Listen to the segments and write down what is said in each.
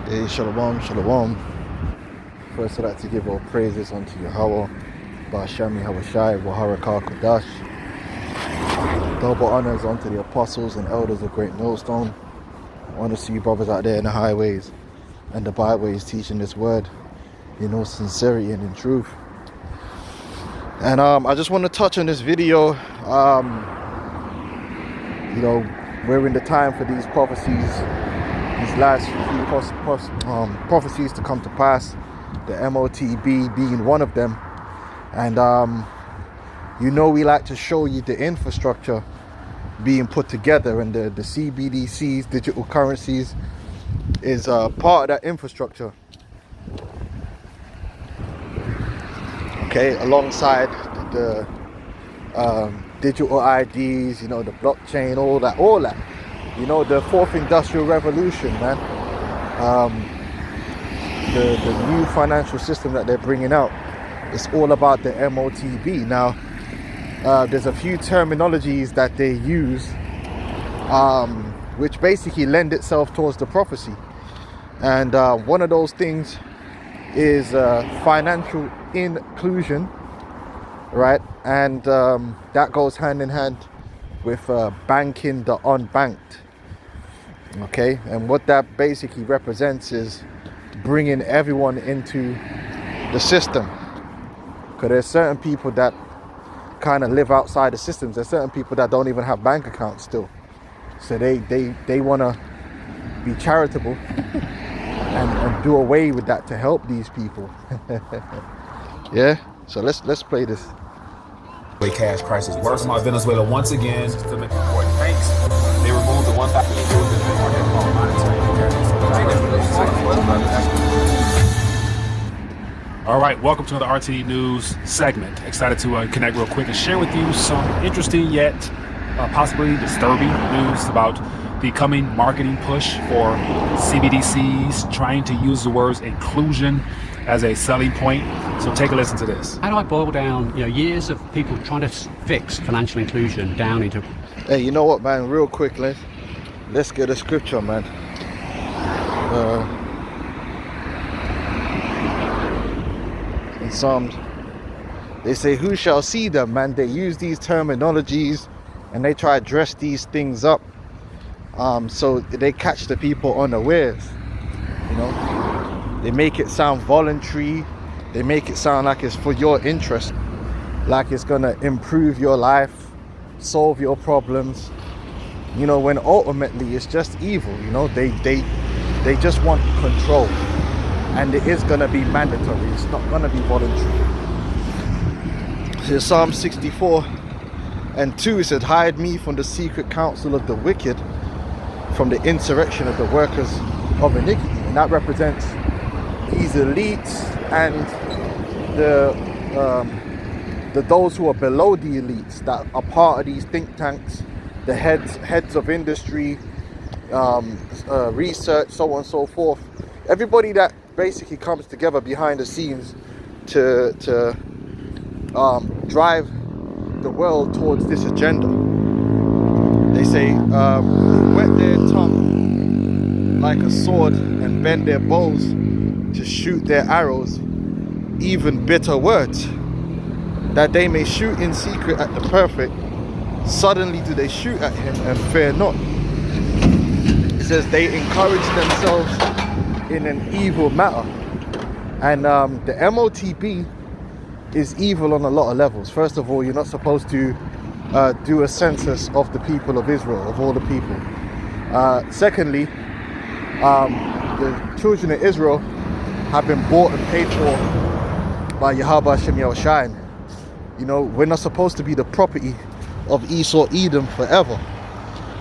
Hey, shalom, shalom. First, I'd like to give all praises unto Yahweh, Ba'asham Yahushai, Waharakah Kodash. Double honors unto the apostles and elders of Great Millstone. Honors to you brothers out there in the highways and the byways teaching this word, sincerity and in truth. And I just want to touch on this video. We're in the time for these prophecies, these last few prophecies to come to pass, the MOTB being one of them. And we like to show you the infrastructure being put together, and the CBDCs, digital currencies, is part of that infrastructure. Okay, alongside the digital IDs, the blockchain, all that. The fourth industrial revolution, man. The new financial system that they're bringing out, it's all about the MOTB. Now, there's a few terminologies that they use, which basically lend itself towards the prophecy. And one of those things is financial inclusion, right? And that goes hand in hand with banking the unbanked. Okay, and what that basically represents is bringing everyone into the system. Because there's certain people that kind of live outside the systems. There's certain people that don't even have bank accounts still. So they want to be charitable and do away with that to help these people. Yeah, so let's play this. Way cash prices work. From Venezuela once again to make important thanks. They removed the 1,000. All right, welcome to another RTD News segment. Excited to connect real quick and share with you some interesting yet possibly disturbing news about the coming marketing push for CBDCs, trying to use the words inclusion as a selling point. So take a listen to this. How do I boil down, years of people trying to fix financial inclusion down into... Hey, you know what, man? Real quick, let's get a scripture, man. In Psalms, they say, "Who shall see them?" Man, they use these terminologies and they try to dress these things up, so they catch the people unawares. They make it sound voluntary. They make it sound like it's for your interest, like it's gonna improve your life, solve your problems. When ultimately it's just evil. They just want control, and it is gonna be mandatory. It's not gonna be voluntary. So Psalm 64:2 said, "Hide me from the secret counsel of the wicked, from the insurrection of the workers of iniquity." And that represents these elites and the those who are below the elites that are part of these think tanks, the heads of industry, research, so on and so forth. Everybody that basically comes together behind the scenes to drive the world towards this agenda. They say, whet their tongue like a sword and bend their bows to shoot their arrows, even bitter words, that they may shoot in secret at the perfect. Suddenly do they shoot at him and fear not. It says they encourage themselves in an evil matter. And the MOTB is evil on a lot of levels. First of all, you're not supposed to do a census of the people of Israel, of all the people. Secondly, the children of Israel have been bought and paid for by Yahweh Hashem Yahushai. We're not supposed to be the property of Esau Edom forever.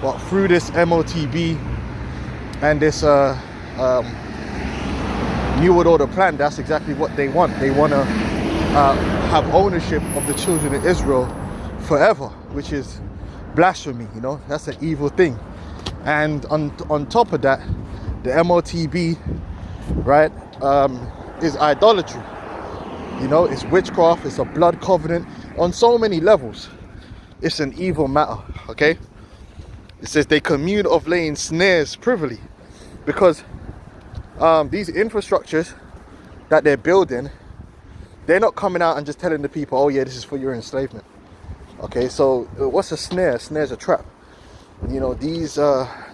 But through this MOTB and this New World Order plan, that's exactly what they want. They want to have ownership of the children of Israel forever, which is blasphemy. That's an evil thing. And on top of that, the MOTB, right, is idolatry. It's witchcraft. It's a blood covenant on so many levels. It's an evil matter. Okay, it says they commune of laying snares privily, because these infrastructures that they're building, they're not coming out and just telling the people, oh yeah, this is for your enslavement. Okay, so what's a snare? A snare's a trap. You know, these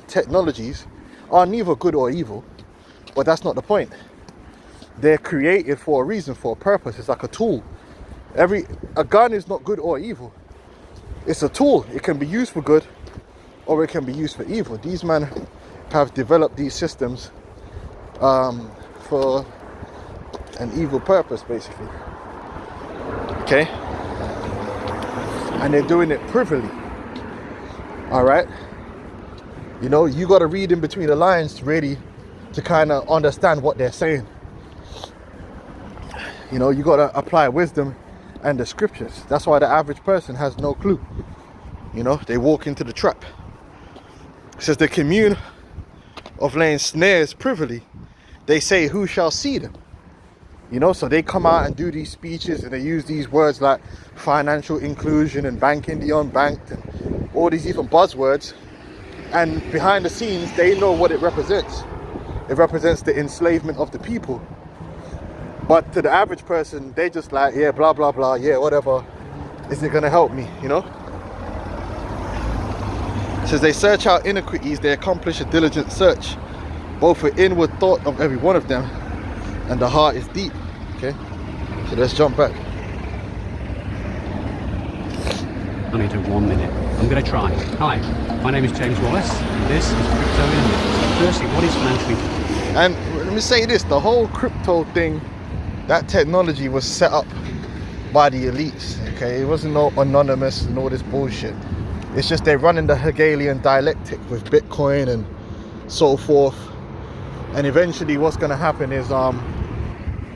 technologies are neither good or evil, but that's not the point. They're created for a reason, for a purpose. It's like a tool. A gun is not good or evil. It's a tool. It can be used for good or it can be used for evil. These men have developed these systems for an evil purpose, basically. Okay? And they're doing it privily. All right? You know, you got to read in between the lines really to kind of understand what they're saying. You know, you got to apply wisdom and the scriptures. That's why the average person has no clue. You know, they walk into the trap. It says the commune of laying snares privily, they say, who shall see them? You know, so they come out and do these speeches and they use these words like financial inclusion and banking the unbanked and all these different buzzwords. And behind the scenes, they know what it represents. It represents the enslavement of the people. But to the average person, they just like, yeah, blah, blah, blah, yeah, whatever. Is it going to help me, you know? It says they search out iniquities, they accomplish a diligent search, both for inward thought of every one of them, and the heart is deep. Okay, so let's jump back. Only do 1 minute. I'm going to try. Hi, my name is James Wallace, and this is Crypto in a Minute. Firstly, what is financial inclusion? And let me say this, the whole crypto thing, that technology was set up by the elites, okay? It wasn't no anonymous and all this bullshit. It's just they're running the Hegelian dialectic with Bitcoin and so forth. And eventually what's going to happen is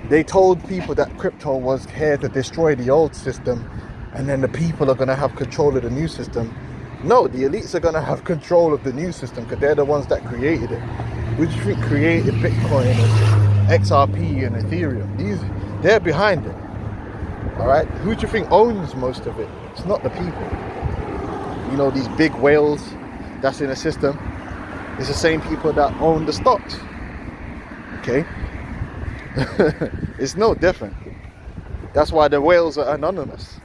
they told people that crypto was here to destroy the old system, and then the people are going to have control of the new system. No, the elites are going to have control of the new system because they're the ones that created it. Who do you think created Bitcoin and XRP and Ethereum? They're behind it. All right, who do you think owns most of it? It's not the people. You know, these big whales that's in the system, it's the same people that own the stocks. Okay. It's no different. That's why the whales are anonymous.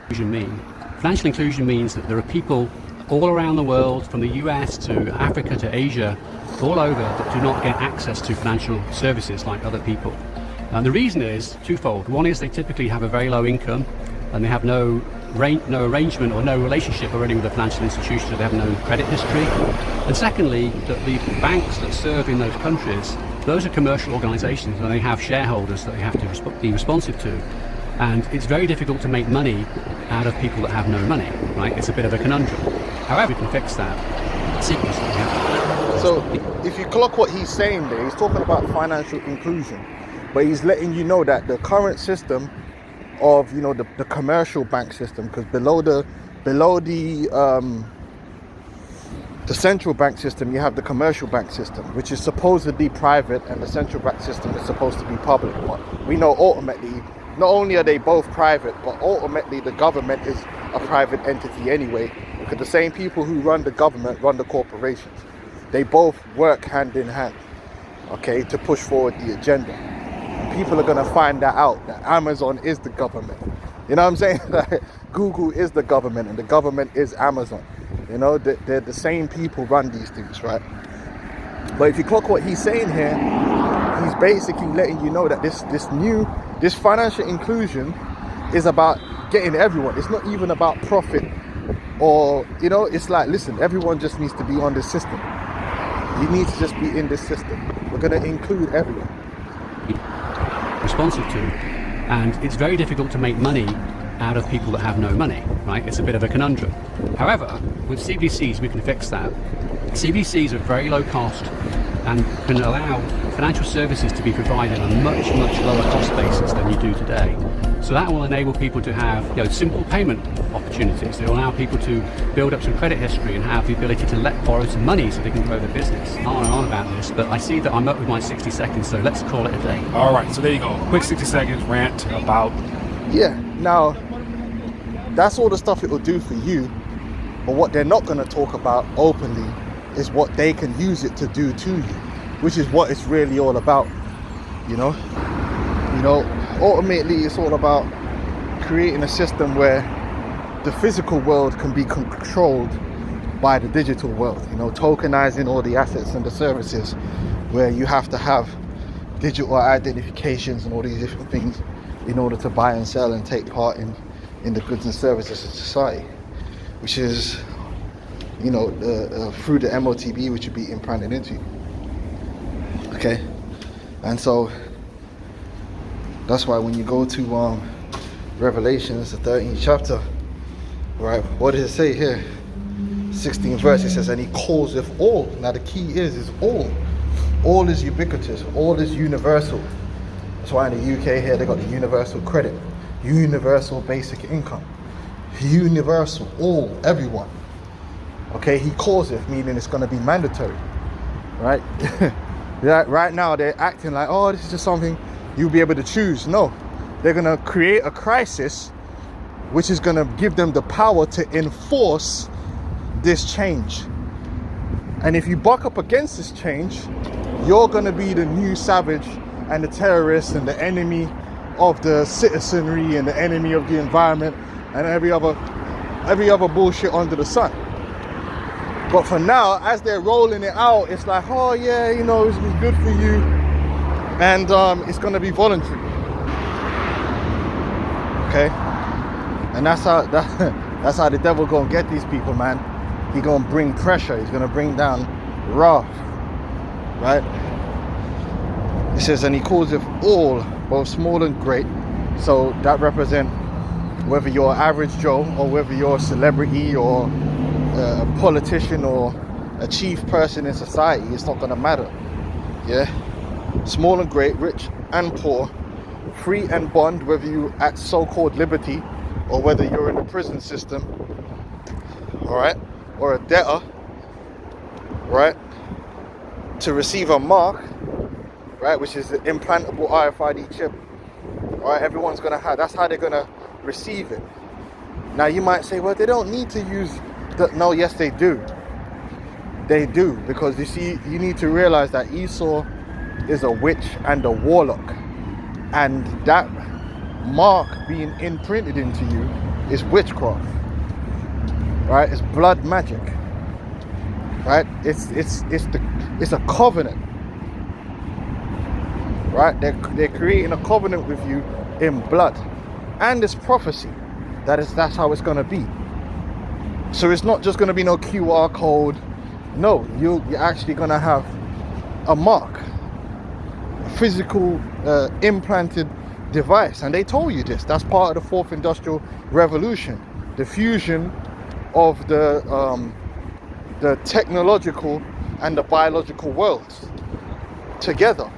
Financial inclusion means that there are people all around the world, from the US to Africa to Asia, all over, that do not get access to financial services like other people. And the reason is twofold. One is they typically have a very low income and they have no arrangement or no relationship already with a financial institution, so they have no credit history. And secondly, that the banks that serve in those countries, those are commercial organizations and they have shareholders that they have to be responsive to. And it's very difficult to make money out of people that have no money, right? It's a bit of a conundrum. However, we can fix that. So if you clock what he's saying there, he's talking about financial inclusion, but he's letting you know that the current system of, you know, the commercial bank system, because below the central bank system you have the commercial bank system, which is supposedly private, and the central bank system is supposed to be public. But we know ultimately not only are they both private, but ultimately the government is a private entity anyway, because the same people who run the government run the corporations. They both work hand in hand, okay, to push forward the agenda. People are going to find that out, that Amazon is the government. You know what I'm saying? Google is the government and the government is Amazon. You know, they're the same people run these things, right? But if you clock what he's saying here, he's basically letting you know that this financial inclusion is about getting everyone. It's not even about profit or, you know, it's like, listen, everyone just needs to be on this system. You need to just be in this system. We're going to include everyone. Responsive to, and it's very difficult to make money out of people that have no money, right? It's a bit of a conundrum. However, with CBDCs we can fix that. CBDCs are very low cost and can allow financial services to be provided on a much lower cost basis than you do today. So that will enable people to have, you know, simple payment opportunities. It will allow people to build up some credit history and have the ability to borrow some money so they can grow their business. On and on about this, but I see that I'm up with my 60 seconds, so let's call it a day. All right, so there you go. Quick 60 seconds rant about... Yeah, now, that's all the stuff it will do for you, but what they're not going to talk about openly is what they can use it to do to you. which is what it's really all about. You know, ultimately it's all about creating a system where the physical world can be controlled by the digital world. You know, tokenizing all the assets and the services, where you have to have digital identifications and all these different things in order to buy and sell and take part in the goods and services of society, which is, you know, through the MOTB, which would be implanted into you. Okay, and so that's why when you go to Revelations, the 13th chapter, right, what does it say here? 16th verse, it says, and he causeth all. Now the key is all. All is ubiquitous, all is universal. That's why in the UK here they got the universal credit, universal basic income, universal, all, everyone. Okay, he causeth, meaning it's going to be mandatory, right? Right now they're acting like, oh, this is just something you'll be able to choose. No, they're going to create a crisis which is going to give them the power to enforce this change. And if you buck up against this change, you're going to be the new savage and the terrorist and the enemy of the citizenry and the enemy of the environment and every other bullshit under the sun. But for now, as they're rolling it out, it's like, oh yeah, you know, it's good for you, and it's going to be voluntary. Okay, and that's how the devil gonna get these people, man. He gonna bring pressure. He's gonna bring down wrath, right? It says, and he calleth all, both small and great. So that represent whether you're average Joe or whether you're a celebrity or a politician or a chief person in society. It's not gonna matter. Yeah, small and great, rich and poor, free and bond, whether you at so-called liberty or whether you're in the prison system, all right, or a debtor, right, to receive a mark, right, which is the implantable RFID chip, all right, everyone's gonna have, that's how they're gonna receive it. Now you might say, well, they don't need to use the, no, yes they do. They do, because you see, you need to realize that Esau is a witch and a warlock, and that mark being imprinted into you is witchcraft, right? It's blood magic, right? It's a covenant, right? They're creating a covenant with you in blood, and it's prophecy. That's how it's gonna be. So it's not just gonna be no QR code. No, you're actually gonna have a mark, a physical implanted device, and they told you this. That's part of the fourth industrial revolution, the fusion of the technological and the biological worlds together,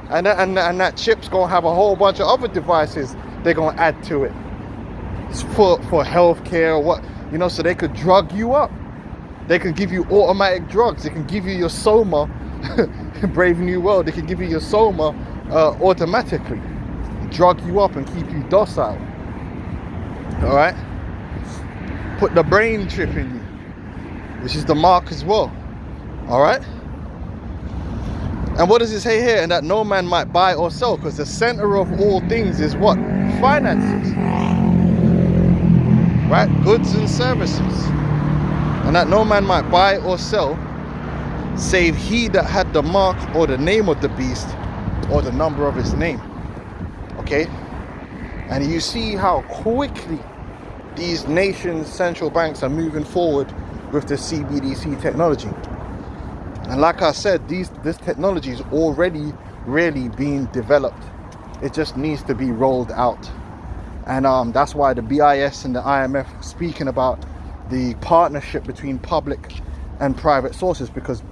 and that chip's gonna have a whole bunch of other devices they're gonna add to it. It's for healthcare, or what, you know, so they could drug you up. They can give you automatic drugs. They can give you your soma, Brave New World. They can give you your soma automatically, drug you up and keep you docile. All right. Put the brain chip in you, which is the mark as well. All right. And what does it say here? And that no man might buy or sell, because the center of all things is what? Finances. Right? Goods and services. And that no man might buy or sell, save he that had the mark or the name of the beast or the number of his name. Okay? And you see how quickly these nations' central banks are moving forward with the CBDC technology. And like I said, this technology is already really being developed. It just needs to be rolled out. And that's why the BIS and the IMF are speaking about the partnership between public and private sources, because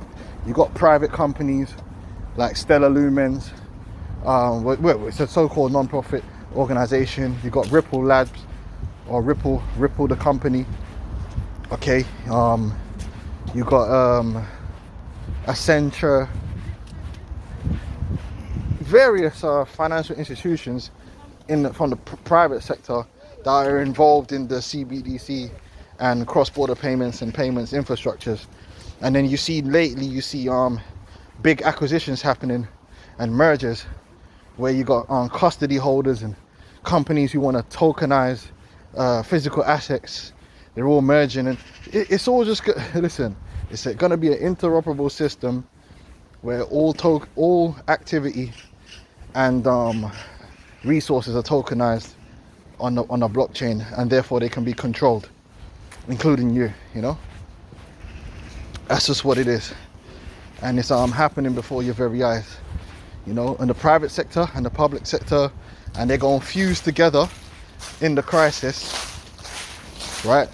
you got private companies like Stellar Lumens, it's a so-called non-profit organization. You got Ripple Labs, or Ripple the company. Okay, you got Accenture, various financial institutions from the private sector that are involved in the CBDC and cross-border payments and payments infrastructures. And then you see lately, big acquisitions happening and mergers where you got custody holders and companies who want to tokenize physical assets. They're all merging, and it's all just listen, it's going to be an interoperable system where all activity and resources are tokenized on a blockchain, and therefore they can be controlled, including you. That's just what it is, and it's happening before your very eyes. In the private sector and the public sector, and they're going to fuse together in the crisis, right?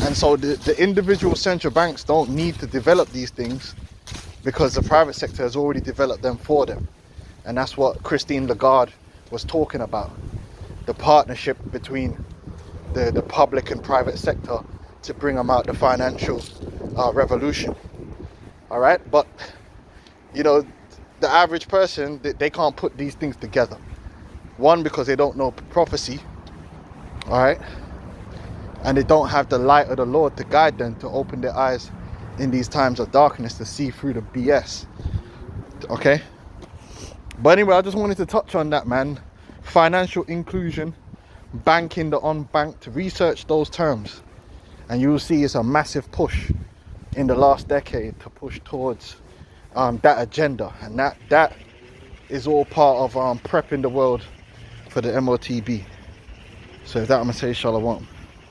And so the individual central banks don't need to develop these things, because the private sector has already developed them for them. And that's what Christine Lagarde was talking about, the partnership between the public and private sector to bring about the financial revolution. All right, but the average person, they can't put these things together. One, because they don't know prophecy, all right, and they don't have the light of the Lord to guide them, to open their eyes in these times of darkness, to see through the BS. Okay, but anyway, I just wanted to touch on that, man. Financial inclusion, banking the unbanked, research those terms, and you will see it's a massive push in the last decade to push towards that agenda, and that is all part of prepping the world for the MOTB. So with that, I'm gonna say shalom.